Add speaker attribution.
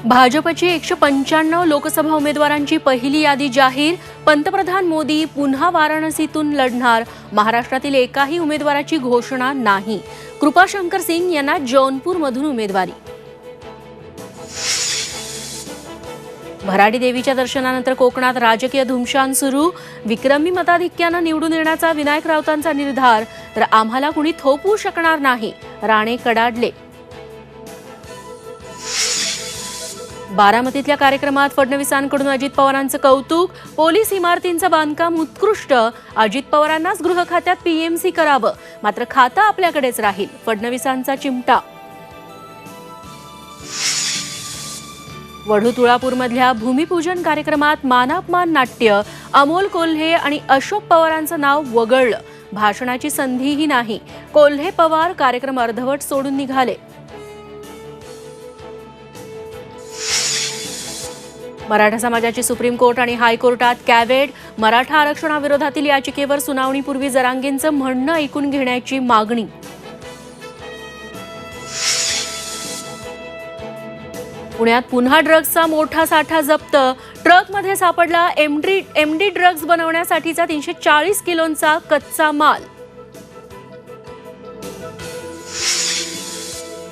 Speaker 1: भाजपची 195 लोकसभा उमेदवारांची पहिली यादी जाहीर। पंतप्रधान मोदी पुन्हा वाराणसीतून लढणार। महाराष्ट्रातील एकाही उमेदवाराची घोषणा नाही। कृपाशंकर सिंग यांना जौनपूरमधून उमेदवारी। भराडी देवीच्या दर्शनानंतर कोकणात राजकीय धुमशान सुरू। विक्रमी मताधिक्याने निवडून येण्याचा विनायक राऊतांचा निर्धार, तर आम्हाला कुणी थोपवू शकणार नाही, राणे कडाडले। बारामतीतल्या कार्यक्रमात फडणवीसांकडून अजित पवारांचं कौतुक। पोलीस इमारतींचं बांधकाम उत्कृष्ट। अजित पवारांनाच गृह खात्यात पीएमसी करावं, मात्र खातं आपल्याकडेच राहील, फडणवीसांचा चिमटा। वढू तुळापूरमधल्या भूमिपूजन कार्यक्रमात मानापमान नाट्य। अमोल कोल्हे आणि अशोक पवारांचं नाव वगळलं। भाषणाची संधीही नाही। कोल्हे पवार कार्यक्रम अर्धवट सोडून निघाले। मराठा समाजाची सुप्रीम कोर्ट आणि हायकोर्टात कॅव्हेट। मराठा आरक्षणाविरोधातील याचिकेवर सुनावणीपूर्वी जरांगेंचं म्हणणं ऐकून घेण्याची मागणी। पुण्यात पुन्हा ड्रग्जचा मोठा साठा जप्त। ट्रकमध्ये सापडला एमडी ड्रग्ज बनवण्यासाठीचा 340 किलोंचा कच्चा माल।